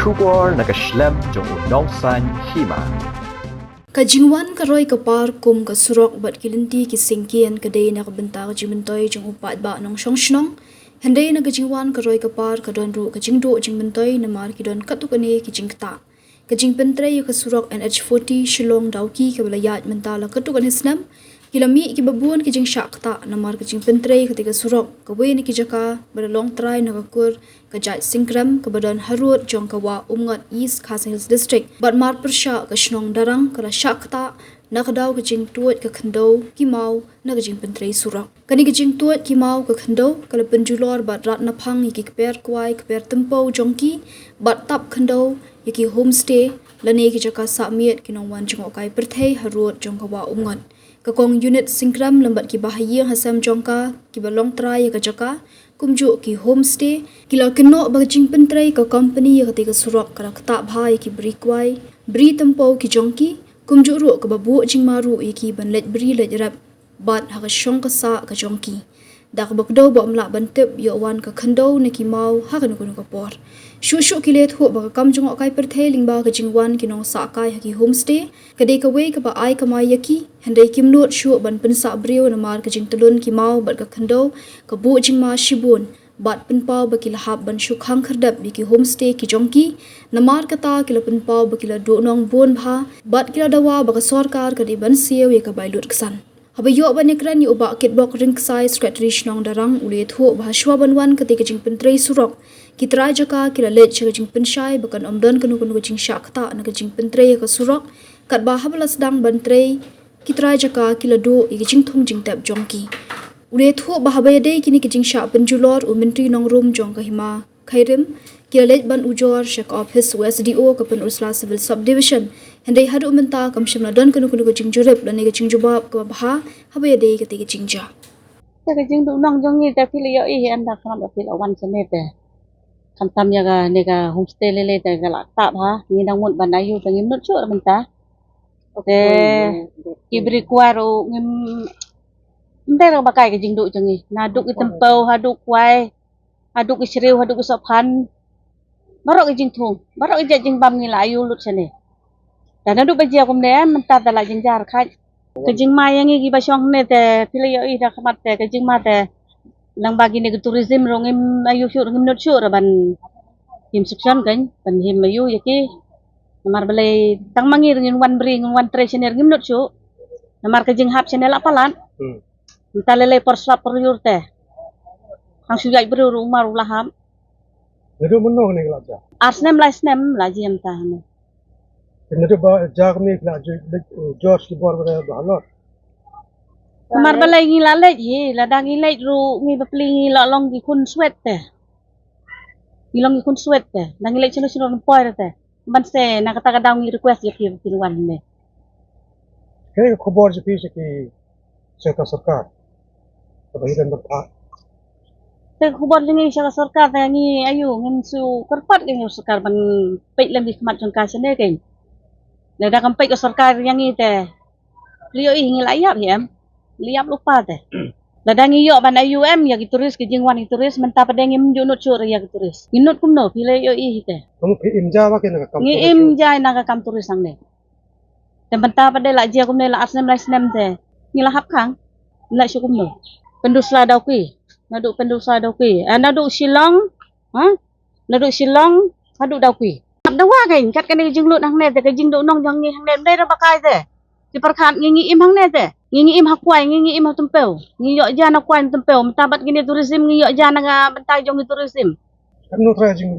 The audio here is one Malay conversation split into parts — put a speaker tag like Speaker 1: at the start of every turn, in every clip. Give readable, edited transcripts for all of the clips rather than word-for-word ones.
Speaker 1: Shubor nakaslem jong unong san hima.
Speaker 2: Kajingwan karoy kapar kum kasurok bat kilinti kisingkian kadai nakabenta kajimentoy jong upat ba nong syongshnong. Henday na kajingwan karoy kapar kadon ru kajingdo jingmentoy namar kidon katukane kijingta. Kajing pentre kasurok NH40 Shillong Dauki kabalayat mentala katukan hisnam. Kilami kibabuan kijing syakta namar kajing pentre ketika surok kawe ni kijaka berlong try nakakur kajat singkram kebadan harut jong kawa umngat East Khas Hills District bat mar persya kashnong darang kala syakta nakadaw kajing tuat ke kendau kimau na kajing pentre surok kani kajing tuat kimau ke kendau kala penjulor bat rat napang iki keper kuai keper tempau jongki bat tap kendau iki homestay lani kijaka sakmiat kinongwan jongokai perthai harut jong kawa umngat Kakong unit singkram lambat ki bahaya hasam jongka ki balong try ka jaka kumju ki homestay kila keno bagajing pentrai ka company ya ketika surok kala kata bhai ki bri kwai bri tempo ki jongki kumju ru ka babu jing maru ki banlet bri let rap bat ha ka shong ka sa ka jongki dak bakdo ba mla bantep yo wan ka khando ne ki mau ha ka nu ka por shu ki let ho ba kam jong kai per theling ba ka jingwan ki nong sa kai ha ki homestay kadai ka we ka ba ai ka mai yaki handai kim not shu ban pen sa brio na mar ka jing tulun ki mau bat ka khando ka bu jing ma shibun bat pen pau ba ki lahab ban shu khang khardap bi ki homestay ki jongki namar kata ki la pen pau ba ki la do nong bon bha bat ki la dawa ba ka sarkar ka di ban siew ye ka bailut ksan Haba yo ba nekran yu ba kitbok ring sai secretary nong darang ulit ho ba shwa banwan ketika jing pentrei surok kitra jaka kila let jing penshai bakan omdon kanu jing syakta na jing pentrei ka surok kat ba habla sedang bantrei kitra jaka kila do jing thong jing tap jongki ulit ho ba haba yade kini jing syak penjulor menteri nong room jong ka hima khairim kila let ban ujor shek office USDO ka pen Ursula Civil Subdivision Handai hadu menta kam shimna don kanu jing jurep dan nega jing jubab ka bha haba yade ketika jing ja
Speaker 3: Cái jing du nong jong ni ta pili yo I anda kan ba pil awan sene te kan tam ya ga nega homestay lele te ga la ta bha ni nang mun ban ayu ta ngim nut chu menta te kibri kwaro ngim ndai ra ba kai cái jing du jong ni na duk I tempo ha duk kwai ha duk I shriu ha duk I sophan barok I jing thung barok I jing bam ni la ayu lut sene dan adu bajia kum ne menta ta la jing jar khai Kajing ma yang gi ba syong ne te pili yo I da khamat te kajing ma te lang bagi ne tourism rong im ayu shu ngim not shu ra ban him section kan ban him ayu yaki namar balai tang mangi ngin wan bri ngin wan treasure ngim not shu namar kajing hap channel apalan ta lele por slap por yur te hang shu yai bru rumah laham
Speaker 4: Itu menung ni kelak jah.
Speaker 3: arsnem la jiem ta ne
Speaker 4: Itu bah jag ni kelak George di bawah berbalot.
Speaker 3: namar balai ngi la lej hi la dang ngi lej ru ngi bapli ngi la long gi kun sweat te ngi long gi kun sweat te la ngi lej chino chino poi te ban se na kata ka daw ngi request ya pi wan ne
Speaker 4: Kaya khabar je pis ki serta sarkar. Kebahiran berpak.
Speaker 3: te khubor ngi sa sarkar te ngi ayu ngin su karpat ngi sarkar ban pei lam di khmat jon ka sene ke le da kam pei ko sarkar yang ngi te liyo I ngi la yap hem liap lupa te la da ngi yo ban ayu em ya ki turis ki jingwan ki turis menta pada ngi mju not chur ya ki turis inut kum no pile yo I te
Speaker 4: Kamu pi imja ba kena kam.
Speaker 3: ngi im jai na ka kam turis sang ne te menta pada la jia kum ne la asnem te ngi la hap khang la shu kum no pendusla daw ki nadu pendusla daw ki nadu Shillong ha nadu Shillong hadu daw ki dawa kain kat kan jing lut hang ne te ka jing do nong jang ngi hang ne dai ra bakai te ti perkhat ngi im hang ne te ngi im hakwai ngi im tempeu ngi yo jana kwai tempeu menta bat gini tourism ngi yo jana ga bentai jong tourism
Speaker 4: Kan no try jing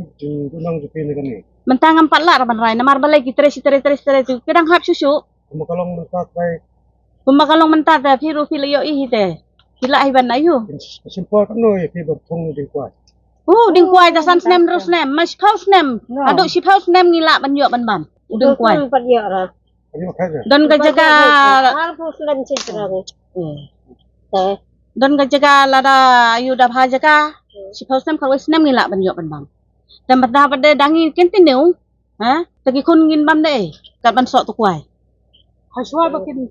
Speaker 4: nang je ni kan ni.
Speaker 3: menta ngam pat la ra ban rai namar balai ki tres tu kadang hap susu
Speaker 4: Kamu kalau mentak try
Speaker 3: pemakalong menta te firu fil yo I te kila ai ban ayu
Speaker 4: simpel kan no ye pi berthong di kuat.
Speaker 3: ding kwai ta san snem ros nem mas paus nem adu si paus nem ngi la ban yo ban bam ding kwai
Speaker 4: Ini makanya.
Speaker 3: don ka jaga don ka jaga la da ayu da bha jaga si paus nem ka wes nem ngi la ban yo ban bam dan bata pada dangi kentin neu ha tagi kun ngin bam de kat ban sok tu kwai
Speaker 5: Haswa bakin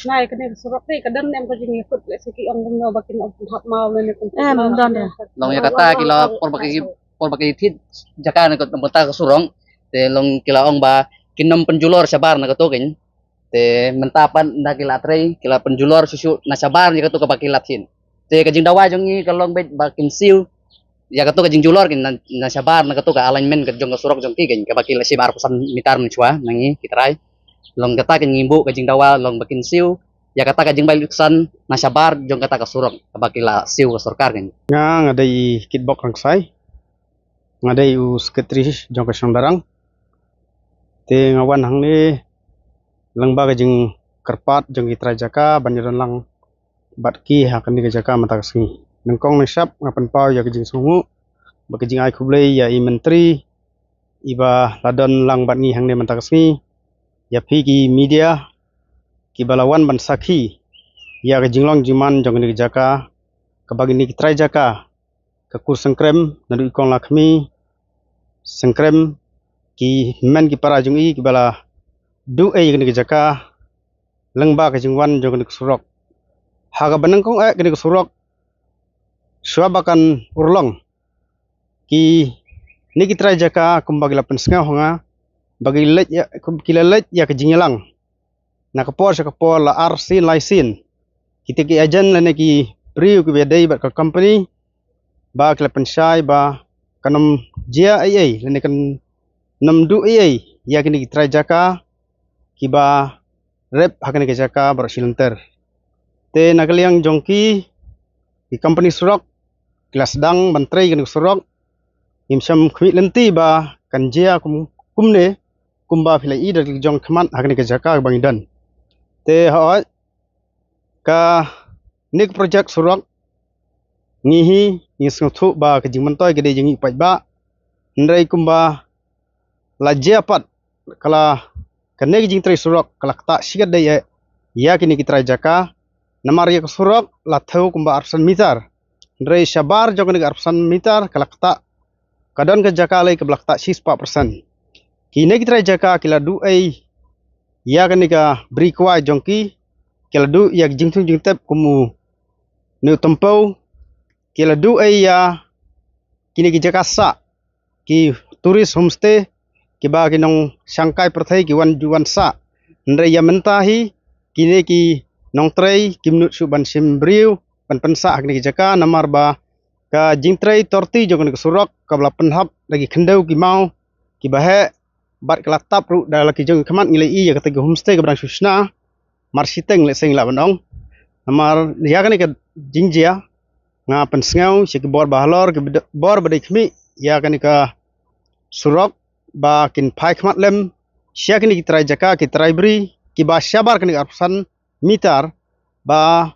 Speaker 5: snai kene surap ni kadang nem kajing ikut siki ong ngomno bakin ong hap mau ne kun
Speaker 3: don de
Speaker 6: Long ya kata kilo por pakai pol pakai tit jaka na ko tambata ka surong te long kilaong ba kinom penjulor sabar na katukin te mentapan na kilatray kila penjulor susu na sabar ni katu kapakilathin te kajing dawa jong ni kalong bet bakin siu ya katu kajing julor kin na sabar na katu ka alignment ka jong surok jong kigen kapakila si marpusan mitar menchua nangi kitray long kata kin ngimbu kajing dawa long bakin siu ya kata kajing baliksan na sabar jong kata ka surok kapakila siu ka surkar kin
Speaker 7: nga day kitbok rang sai nga day u sekretari jong ka darang te ngawan hang ni lang ba kajing kerpat jong itra jaka banyaran lang batki hakan ni jaka mata kasngi nengkong nesap ngapan pau ya kajing sungu ba kajing ai kublai ya i menteri iba ladon lang batngi hang ni mata kasngi ya pi ki media ki balawan ban sakhi ya kajing long jiman jong ni jaka kabagi ni kitrai jaka kakur sengkrem nadu ikong lakmi sengkrem ki men ki para jung i ki bala du e ni jaka lengba ka jing wan jong ni surok haga banang kong e ni surok swabakan urlong ki ni kitrai jaka kumbagi lapen senga honga bagi let ya kila let ya ka jingelang na kapor sa kapor la arsin laisin kita ki ajan la ki priu ki bedai bat ka company ba kila pensai ba kanam jia ai la kan nam du ai ya kini kitrai jaka ki ba rep hakani ke jaka bar silenter te nakaliang jongki ki company surok kila sedang bantrai kan surok imsam khwi lenti ba kan jia kumne kumba philai i dar jong khaman hakani ke jaka bangidan te ha ka nik project surok ngihi ngisngu ba ke jingmantoy gede jingi pai ba ndrai kumba la japat kala kene jing trai surok kala ta sigat dai ya kini kitrai jaka namar ya surok la thau kumba arsan mitar ndrai sabar jong ni arsan mitar kala ta kadon ke jaka lai ke blak ta 6% kini kitrai jaka kila du ai ya kini ka bri kwai jongki kila du ya jingtung jingtep kumu nu tempau kila du ai ya kini ki jaka sa ki turis homestay ki ba kinong sangkai perthai ki wan juan sa ndre ya mentahi kini ki nong trei kimnut su ban simbriu ban pensa akni ki jaka namar ba ka jingtrei torti jong ni surok ka bla penhap lagi khendau ki mau ki bahe bat kala tap ru da laki jong khamat ngilai i ya kata ki homestay ka brang susna marsiteng le seng la bandong namar ya kani ka jingjia nga pensngau si ki bor bahlor ki bor badai khmi ya kani ka surok ba kin phai khmat lem sia kini kitrai jaka kitrai bri ki ba sabar kini arsan mitar ba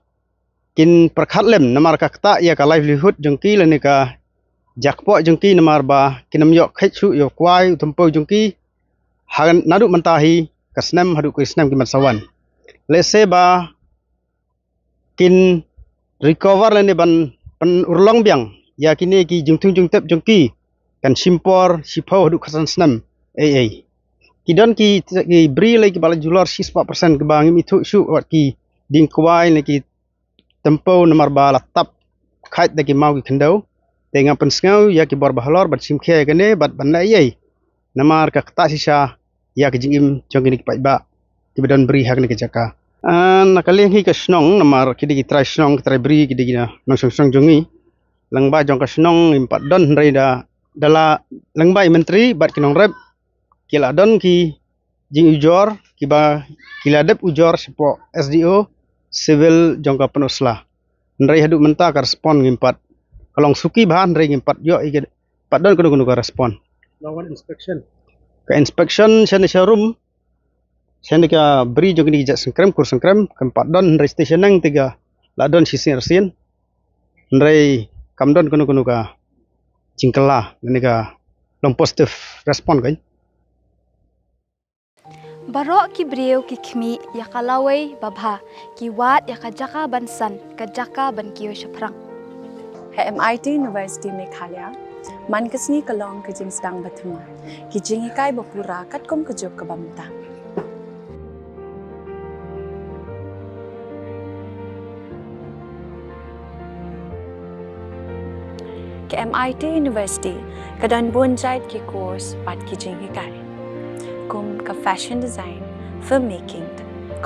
Speaker 7: kin perkhat lem namar ka kta ya ka livelihood jongki lene ka jakpo jongki namar ba kinam yok khachu yo kwai tempo jongki hagan nadu mentahi kasnam hadu krisnam ki matsawan lese ba kin recover lene ban pen urlong biang ya kini ki jungtung jungtep jongki kan simpor sipau hadu khasan snam ai kidon ki bri lagi bala jular 6% ke bang itu su wat ki ding kwai lagi tempo nomor bala tap khait lagi mau ki khendau tenga pensngau ya ki bor bahlor bat simkhe kene bat banai ai namar ka kta sisa ya ki jingim jongini ki ba ki bedon bri hak ni ke jaka nakali hi ka snong namar ki di trai snong trai bri ki di na nong song jongi langba jong ka snong impat don reida dala langbai menteri bat kinong rep kila don ki jing ujor kiba kila dep ujor sipo SDO civil jongka penusla ndrai hadu menta ka respon ngimpat kalong suki bahan ndrai ngimpat yo ige pat don kudu ka respon
Speaker 4: lawan inspection
Speaker 7: ka inspection sene showroom sene ka bri jong ni jak sengkrem kur sengkrem keempat don ndrai station nang tiga la don sisin resin ndrai kamdon kudu ka jingkela nega long positif respon kan
Speaker 8: Barok ki breu ki khmi ya kalawai babha ki wat ya kajaka bansan kajaka ban kiyo shaprang
Speaker 9: MIT University Meghalaya mankasni kalong kajing sedang bathuma ki jingikai bapura katkom kajok kabamta ke MIT University kadan bonjait ki course pat ki jingi kai. Kum ka fashion design, filmmaking,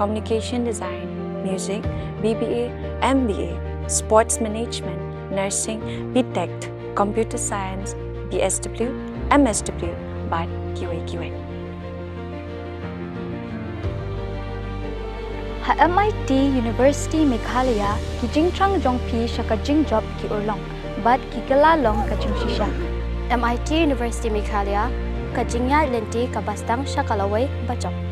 Speaker 9: communication design, music, BBA, MBA, sports management, nursing, BTech, computer science, BSW, MSW, bat QA.
Speaker 8: Ha MIT University Meghalaya ki jingtrang jongpi sya ka jingjop ki urlong, bat ki kalalong ka jingshisha. MIT University Meghalaya ka jingya lenti ka bastang sya kalaway bachok.